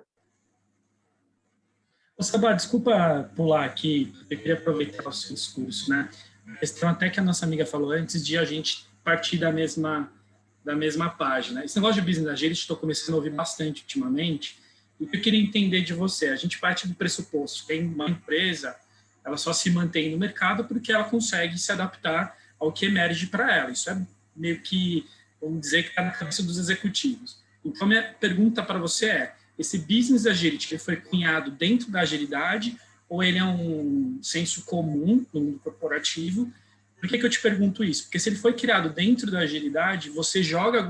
J: Sabá, desculpa pular aqui, eu queria aproveitar o seu discurso, né? A questão até que a nossa amiga falou antes de a gente partir da mesma página. Esse negócio de business agility estou começando a ouvir bastante ultimamente, e o que eu queria entender de você, a gente parte do pressuposto que uma empresa, ela só se mantém no mercado porque ela consegue se adaptar ao que emerge para ela. Isso é meio que, vamos dizer, que está na cabeça dos executivos. Então, minha pergunta para você é, esse business agility, ele foi cunhado dentro da agilidade ou ele é um senso comum no mundo corporativo? Por que eu te pergunto isso? Porque se ele foi criado dentro da agilidade, você joga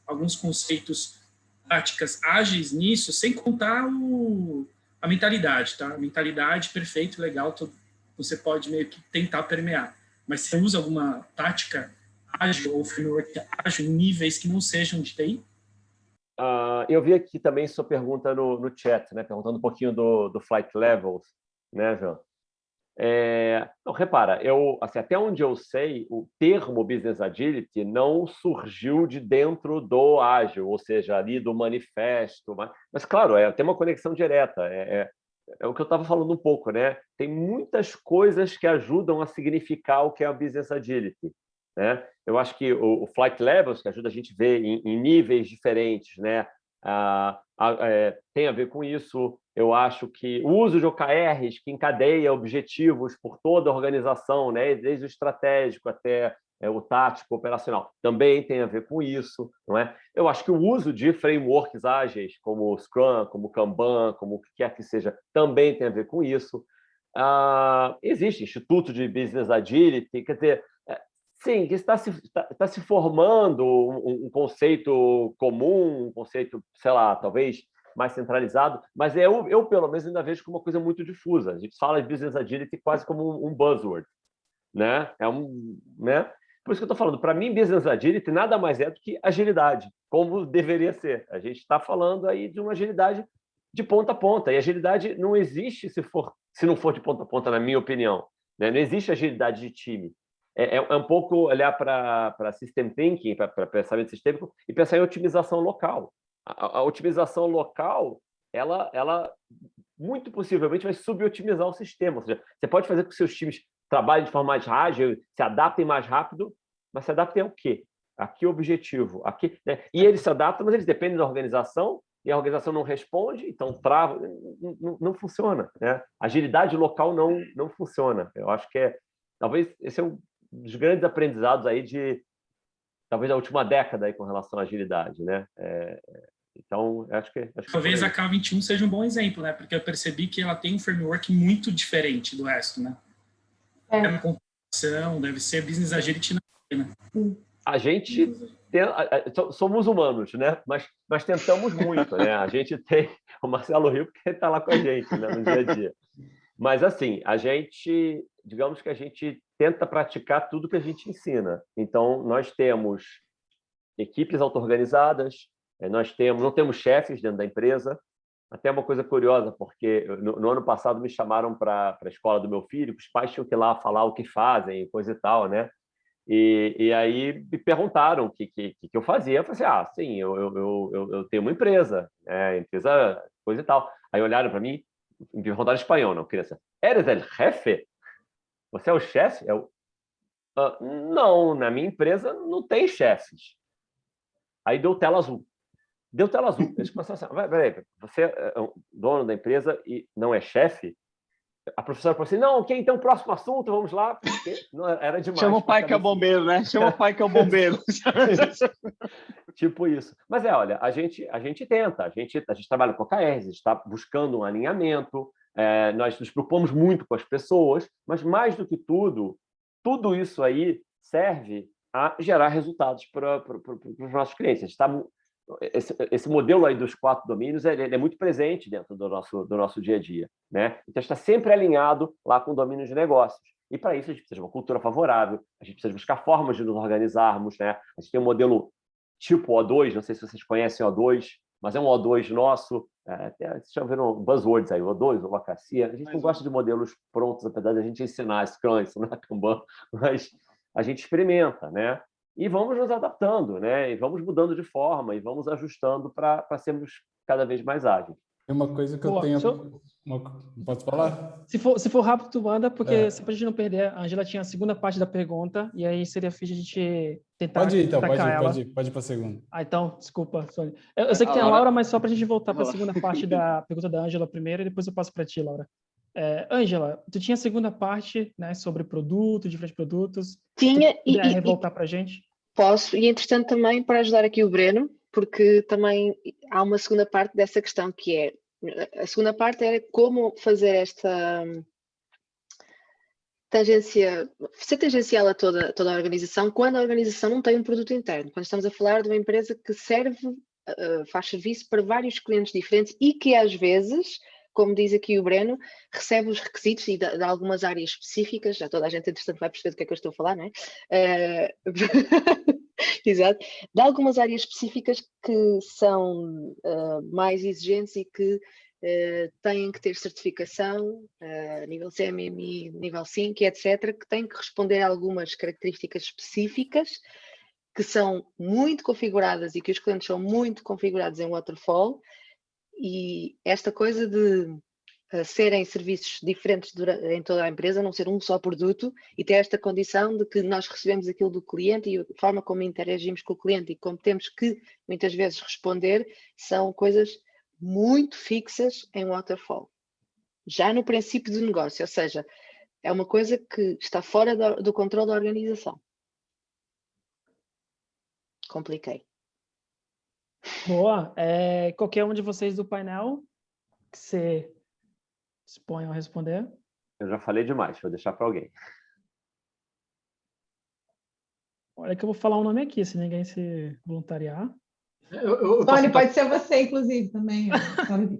J: alguns conceitos, práticas ágeis nisso, sem contar a mentalidade, tá? A mentalidade, perfeito, legal, você pode meio que tentar permear. Mas você usa alguma tática ágil ou framework ágil em níveis que não sejam de TI?
C: Eu vi aqui também sua pergunta no chat, né? Perguntando um pouquinho do Flight Levels, né, João? Não, repara, assim, até onde eu sei, o termo Business Agility não surgiu de dentro do ágil, ou seja, ali do manifesto, mas claro, tem uma conexão direta, é o que eu estava falando um pouco, né? Tem muitas coisas que ajudam a significar o que é o Business Agility, né? Eu acho que o Flight Levels, que ajuda a gente a ver em níveis diferentes, né? Tem a ver com isso. Eu acho que o uso de OKRs, que encadeia objetivos por toda a organização, né? Desde o estratégico até o tático, operacional, também tem a ver com isso, não é? Eu acho que o uso de frameworks ágeis, como o Scrum, como o Kanban, como o que quer que seja, também tem a ver com isso. Existe Instituto de Business Agility, quer dizer, sim, que está se formando um conceito comum, um conceito, sei lá, talvez mais centralizado, mas eu pelo menos, ainda vejo como uma coisa muito difusa. A gente fala de Business Agility quase como um buzzword, né? Né? Por isso que eu estou falando, para mim, Business Agility nada mais é do que agilidade, como deveria ser. A gente está falando aí de uma agilidade de ponta a ponta, e agilidade não existe se não for de ponta a ponta, na minha opinião, né? Não existe agilidade de time. É um pouco olhar para system thinking, para pensamento sistêmico, e pensar em otimização local. A otimização local, ela muito possivelmente vai subotimizar o sistema. Ou seja, você pode fazer com que seus times trabalhem de forma mais ágil, se adaptem mais rápido, mas se adaptem ao quê? A que objetivo? Né? E eles se adaptam, mas eles dependem da organização, e a organização não responde, então trava, não funciona. Né? Agilidade local não funciona. Eu acho que talvez esse é um dos grandes aprendizados aí talvez da última década aí com relação à agilidade, né? Então, acho que
J: talvez a K21 seja um bom exemplo, né? Porque eu percebi que ela tem um framework muito diferente do resto, né? É uma computação, deve ser business agility, né?
C: A gente somos humanos, né? Mas tentamos muito, né? A gente tem o Marcelo Rio, porque ele está lá com a gente, né? No dia a dia. Mas, assim, digamos que a gente tenta praticar tudo que a gente ensina. Então, nós temos equipes auto-organizadas, não temos chefes dentro da empresa. Até uma coisa curiosa, porque no ano passado me chamaram para a escola do meu filho, que os pais tinham que ir lá falar o que fazem, coisa e tal, né? E aí me perguntaram o que eu fazia. Eu falei assim, sim, eu tenho uma empresa, empresa coisa e tal. Aí olharam para mim, me perguntaram em espanhol, não, criança. ¿Eres el jefe? Você é o chefe? Não, na minha empresa não tem chefes. Aí deu tela azul. Eles começaram assim, peraí, você é o dono da empresa e não é chefe? A professora falou assim, não, ok, então próximo assunto, vamos lá, porque não era demais.
D: Chama o pai que é o bombeiro, né? Chama o pai que é o bombeiro.
C: Tipo isso. Mas olha, a gente tenta, a gente trabalha com OKRs, a gente está buscando um alinhamento, nós nos preocupamos muito com as pessoas, mas mais do que tudo isso aí serve a gerar resultados para os nossos clientes. A gente está esse modelo aí dos 4 domínios ele é muito presente dentro do nosso dia a dia, né? Então, está sempre alinhado lá com o domínio de negócios. E, para isso, a gente precisa de uma cultura favorável, a gente precisa buscar formas de nos organizarmos, né? A gente tem um modelo tipo O2, não sei se vocês conhecem O2, mas é um O2 nosso. Vocês já viram buzzwords aí, O2, holacracia. A gente não gosta de modelos prontos, apesar de a gente ensinar Scrum, ensinar Kanban, mas a gente experimenta, né? E vamos nos adaptando, né? E vamos mudando de forma e vamos ajustando para sermos cada vez mais ágeis.
G: É uma coisa que eu tenho... Posso falar?
A: Se for rápido, tu manda, porque só pra gente não perder, a Angela tinha a segunda parte da pergunta, e aí seria fixe a gente tentar
G: Pode ir, então,
A: ela.
G: pode ir para a segunda.
A: Então, desculpa, Sônia. Eu sei que tem a Laura, mas só pra gente voltar para a segunda parte da pergunta da Angela primeiro, e depois eu passo para ti, Laura. Angela, tu tinha a segunda parte, né, sobre produto, diferentes produtos.
K: Tinha,
A: e voltar para a gente?
K: Posso, e entretanto também para ajudar aqui o Breno, porque também há uma segunda parte dessa questão, que é, a segunda parte era como fazer esta ser tangencial a toda a organização, quando a organização não tem um produto interno, quando estamos a falar de uma empresa que faz serviço para vários clientes diferentes e que às vezes, como diz aqui o Breno, recebe os requisitos e de algumas áreas específicas, já toda a gente, entretanto, vai perceber do que é que eu estou a falar, não é? Exato. De algumas áreas específicas que são mais exigentes e que têm que ter certificação, nível CMMI, nível 5, etc., que têm que responder a algumas características específicas que são muito configuradas e que os clientes são muito configurados em Waterfall. E esta coisa de serem serviços diferentes em toda a empresa, não ser um só produto, e ter esta condição de que nós recebemos aquilo do cliente e a forma como interagimos com o cliente e como temos que muitas vezes responder, são coisas muito fixas em Waterfall. Já no princípio do negócio, ou seja, é uma coisa que está fora do controle da organização. Compliquei.
A: Boa. Qualquer um de vocês do painel que se disponham a responder?
C: Eu já falei demais, vou deixar para alguém.
A: Olha que eu vou falar um nome aqui, se ninguém se voluntariar.
B: Tony, pode ser você, inclusive, também.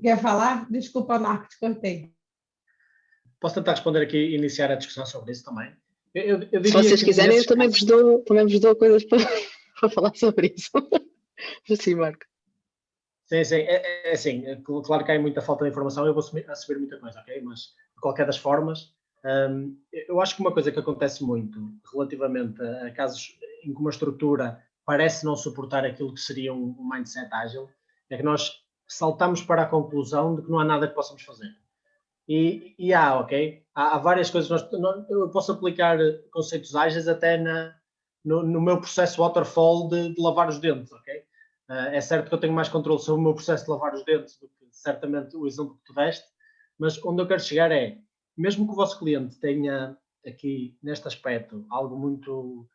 B: Quer falar? Desculpa, Marco, te cortei.
H: Posso tentar responder aqui e iniciar a discussão sobre isso também?
K: Se vocês quiserem, eu também vos dou coisas para falar sobre isso. Sim, Marco.
H: Sim. Assim, claro que há muita falta de informação, eu vou assumir muita coisa, ok? Mas, de qualquer das formas, eu acho que uma coisa que acontece muito relativamente a casos em que uma estrutura parece não suportar aquilo que seria um mindset ágil, é que nós saltamos para a conclusão de que não há nada que possamos fazer. E ok? Há várias coisas, eu posso aplicar conceitos ágeis até no meu processo waterfall de lavar os dentes, ok? É certo que eu tenho mais controle sobre o meu processo de lavar os dentes do que certamente o exemplo que tu deste, mas onde eu quero chegar é, mesmo que o vosso cliente tenha aqui, neste aspecto, algo muito...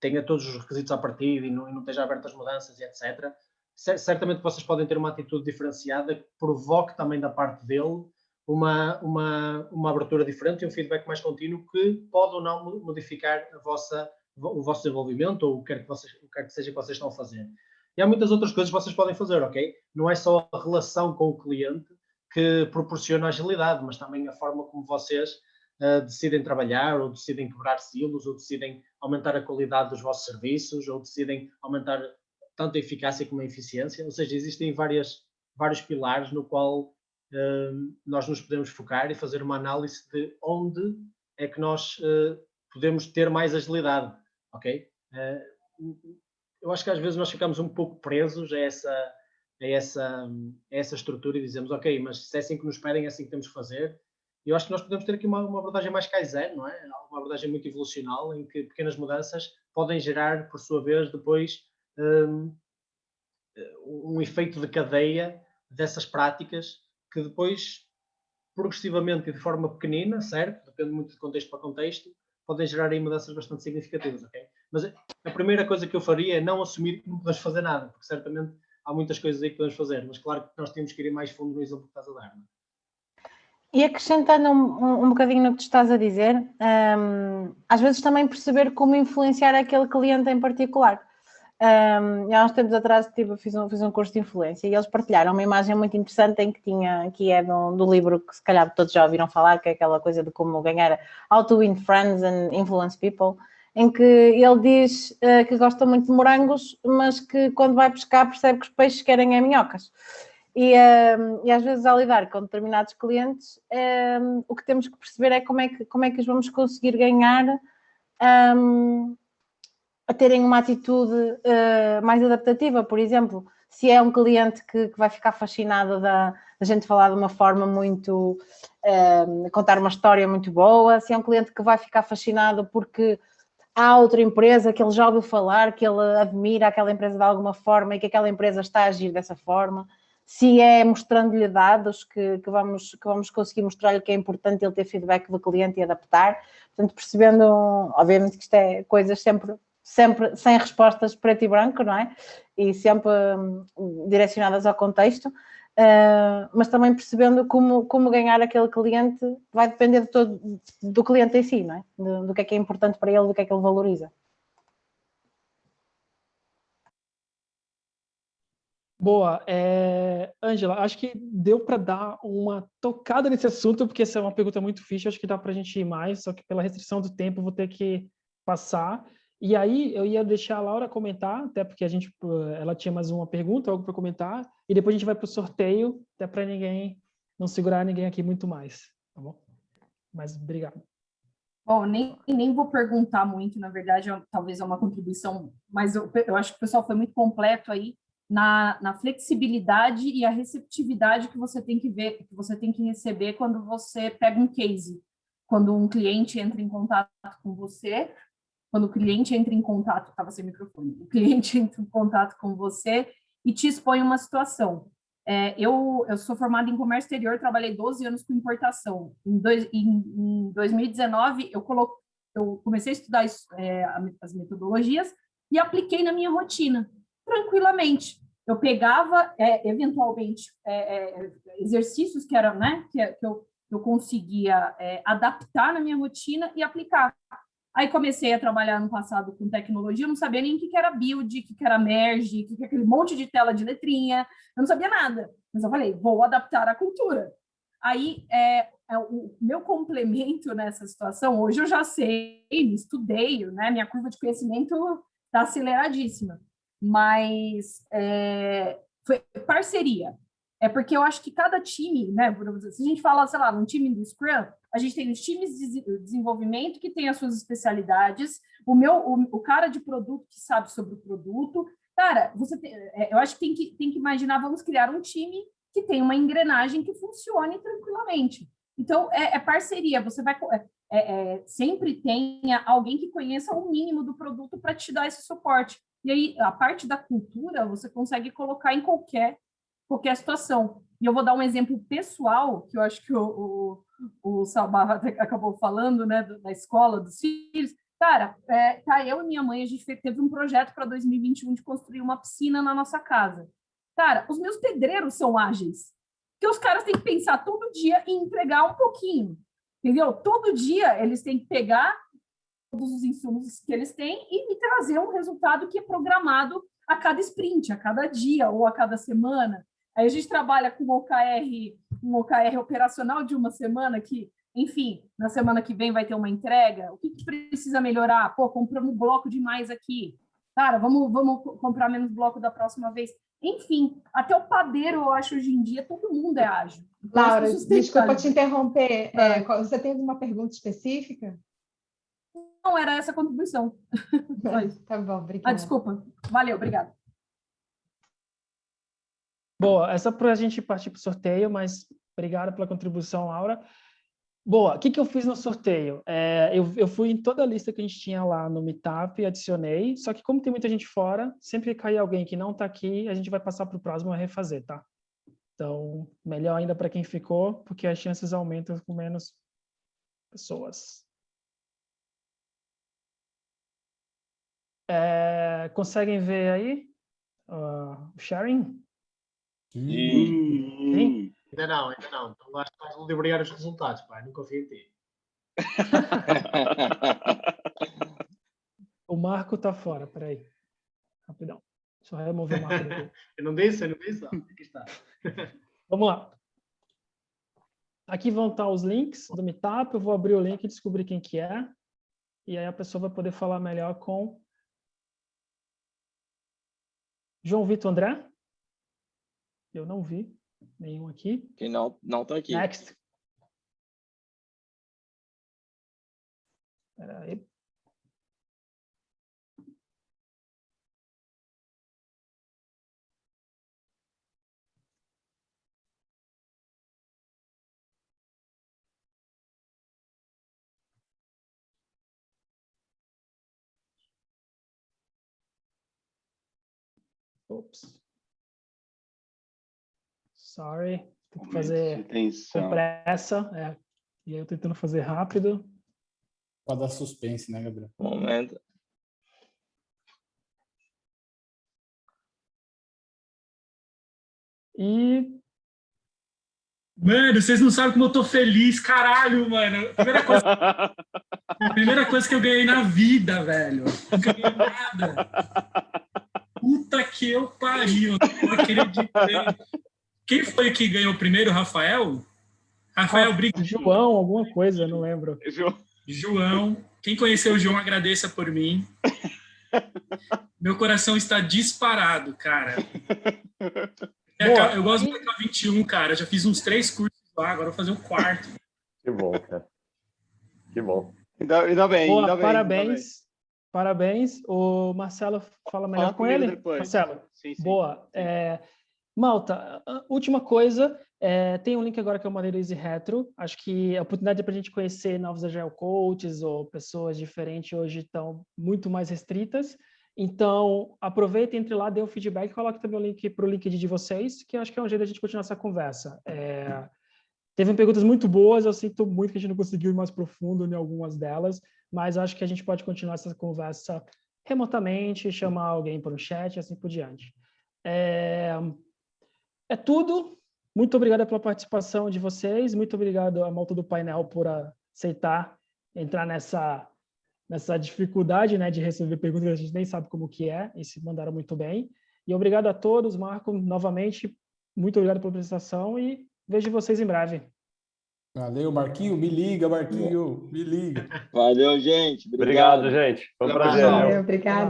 H: tenha todos os requisitos à partida e não esteja aberto às mudanças e etc., certamente vocês podem ter uma atitude diferenciada que provoque também da parte dele uma abertura diferente e um feedback mais contínuo que pode ou não modificar o vosso desenvolvimento ou o que quer que seja que vocês estão a fazer. E há muitas outras coisas que vocês podem fazer, ok? Não é só a relação com o cliente que proporciona agilidade, mas também a forma como vocês decidem trabalhar, ou decidem quebrar silos, ou decidem aumentar a qualidade dos vossos serviços, ou decidem aumentar tanto a eficácia como a eficiência. Ou seja, existem vários pilares no qual nós nos podemos focar e fazer uma análise de onde é que nós podemos ter mais agilidade, ok? Eu acho que às vezes nós ficamos um pouco presos a essa estrutura e dizemos, ok, mas se é assim que nos pedem, é assim que temos que fazer. Eu acho que nós podemos ter aqui uma abordagem mais Kaizen, não é? Uma abordagem muito evolucional, em que pequenas mudanças podem gerar, por sua vez, depois um efeito de cadeia dessas práticas que depois, progressivamente e de forma pequenina, certo? Depende muito de contexto para contexto, podem gerar aí mudanças bastante significativas, ok? Mas a primeira coisa que eu faria é não assumir que não podemos fazer nada, porque certamente há muitas coisas aí que podemos fazer, mas claro que nós temos que ir mais fundo no exemplo que estás a dar, não é?
E: E acrescentando um bocadinho no que tu estás a dizer, às vezes também perceber como influenciar aquele cliente em particular. Há uns tempos atrás fiz um curso de influência e eles partilharam uma imagem muito interessante em que é do livro que se calhar todos já ouviram falar, que é aquela coisa de como ganhar How to Win Friends and Influence People, em que ele diz que gosta muito de morangos, mas que quando vai pescar percebe que os peixes querem é minhocas. E às vezes, ao lidar com determinados clientes, o que temos que perceber é como é que os vamos conseguir ganhar a terem uma atitude mais adaptativa. Por exemplo, se é um cliente que vai ficar fascinado da gente falar de uma forma muito... contar uma história muito boa, se é um cliente que vai ficar fascinado porque há outra empresa que ele já ouviu falar, que ele admira aquela empresa de alguma forma e que aquela empresa está a agir dessa forma, se é mostrando-lhe dados que vamos conseguir mostrar-lhe que é importante ele ter feedback do cliente e adaptar. Portanto, percebendo, obviamente que isto é coisas sempre sem respostas preto e branco, não é? E sempre direcionadas ao contexto, mas também percebendo como ganhar aquele cliente vai depender do cliente em si, não é? Do que é importante para ele, do que é que ele valoriza.
A: Boa. Ângela, acho que deu para dar uma tocada nesse assunto, porque essa é uma pergunta muito fixa, acho que dá para a gente ir mais, só que pela restrição do tempo eu vou ter que passar. E aí eu ia deixar a Laura comentar, até porque ela tinha mais uma pergunta, algo para comentar, e depois a gente vai para o sorteio, até para não segurar ninguém aqui muito mais, tá bom? Mas obrigado.
I: Bom, nem vou perguntar muito, na verdade, talvez é uma contribuição, mas eu acho que o pessoal foi muito completo aí na flexibilidade e a receptividade que você tem que ver, que você tem que receber quando você pega um case, quando um cliente entra em contato com você. Quando o cliente entra em contato, estava sem microfone, o cliente entra em contato com você e te expõe uma situação. Eu sou formada em comércio exterior, trabalhei 12 anos com importação. Em 2019, eu comecei a estudar as metodologias e apliquei na minha rotina, tranquilamente. Eu pegava, eventualmente, exercícios que eram, né, que eu conseguia adaptar na minha rotina e aplicar. Aí comecei a trabalhar no passado com tecnologia, eu não sabia nem o que era build, o que era merge, o que aquele monte de tela de letrinha, eu não sabia nada. Mas eu falei, vou adaptar a cultura. Aí, o meu complemento nessa situação, hoje eu já sei, estudei, né? Minha curva de conhecimento está aceleradíssima. Mas foi parceria. Porque eu acho que cada time, né? Se a gente fala, sei lá, num time do Scrum, a gente tem os times de desenvolvimento que têm as suas especialidades, o cara de produto que sabe sobre o produto. Cara, eu acho que tem que imaginar, vamos criar um time que tem uma engrenagem que funcione tranquilamente. Então, parceria, você vai... sempre tenha alguém que conheça o mínimo do produto para te dar esse suporte. E aí, a parte da cultura, você consegue colocar em qualquer situação. E eu vou dar um exemplo pessoal, que eu acho que o Sabá acabou falando, né, da escola, dos filhos. Cara, eu e minha mãe, a gente teve um projeto para 2021 de construir uma piscina na nossa casa. Cara, os meus pedreiros são ágeis, porque os caras têm que pensar todo dia em entregar um pouquinho, entendeu? Todo dia eles têm que pegar todos os insumos que eles têm e me trazer um resultado que é programado a cada sprint, a cada dia ou a cada semana. Aí a gente trabalha com um OKR operacional de uma semana que, enfim, na semana que vem vai ter uma entrega. O que precisa melhorar? Pô, compramos bloco demais aqui. Cara, vamos comprar menos bloco da próxima vez. Enfim, até o padeiro, eu acho, hoje em dia, todo mundo é ágil. Então,
B: Laura, desculpa te interromper. Você tem alguma pergunta específica?
I: Não, era essa a contribuição.
B: Tá bom, obrigada.
I: Desculpa. Valeu, obrigada.
A: Boa, essa para a gente partir para o sorteio, mas obrigado pela contribuição, Laura. Boa, o que eu fiz no sorteio? Eu fui em toda a lista que a gente tinha lá no Meetup, adicionei, só que como tem muita gente fora, sempre que cair alguém que não está aqui, a gente vai passar para o próximo a refazer, tá? Então, melhor ainda para quem ficou, porque as chances aumentam com menos pessoas. Conseguem ver aí o sharing?
H: Sim? Ainda não. Então acho que vais ludibriar os resultados, pai. Não confio em ti.
A: O Marco está fora, peraí. Rapidão. Só remover o Marco daqui.
H: Eu não disse. Aqui está.
A: Vamos lá. Aqui vão estar os links do Meetup. Eu vou abrir o link e descobrir quem que é. e aí a pessoa vai poder falar melhor com João Vitor André. Eu não vi nenhum aqui.
L: Que não está aqui.
A: Next. Espera aí. Ops. Sorry. Tem que fazer com pressa. E aí eu tentando fazer rápido.
G: Pode dar suspense, né, Gabriel?
L: Momento.
A: E...
J: Mano, vocês não sabem como eu tô feliz, caralho, mano. Primeira coisa que eu ganhei na vida, velho. Não ganhei nada. Puta que eu pariu. Não acreditei. Quem foi que ganhou primeiro, Rafael? Rafael, obrigado.
A: João, alguma coisa, não lembro.
J: João. Quem conheceu o João, agradeça por mim. Meu coração está disparado, cara. Eu gosto muito da K21, cara. Já fiz uns 3 cursos lá, agora vou fazer o 4º.
C: Que bom, cara. Que bom.
L: Ainda bem,
A: Boa,
L: ainda bem.
A: parabéns. Parabéns. O Marcelo fala melhor com ele.
L: Depois.
A: Marcelo,
L: sim.
A: boa. Malta, última coisa, tem um link agora que eu mandei do Easy Retro. Acho que a oportunidade para a gente conhecer novos Agile Coaches ou pessoas diferentes hoje estão muito mais restritas. Então, aproveita, entre lá, dê um feedback, coloque também o link para o LinkedIn de vocês, que eu acho que é um jeito de a gente continuar essa conversa. Teve perguntas muito boas, eu sinto muito que a gente não conseguiu ir mais profundo em algumas delas, mas acho que a gente pode continuar essa conversa remotamente, chamar alguém para um chat e assim por diante. É tudo. Muito obrigado pela participação de vocês, muito obrigado à malta do painel por aceitar entrar nessa dificuldade, né, de receber perguntas que a gente nem sabe como que é, e se mandaram muito bem. E obrigado a todos, Marco, novamente, muito obrigado pela apresentação e vejo vocês em breve.
G: Valeu, Marquinho, me liga, Marquinho, me liga.
L: Valeu, gente.
C: Obrigado, gente. Foi um prazer.
B: Valeu, obrigado.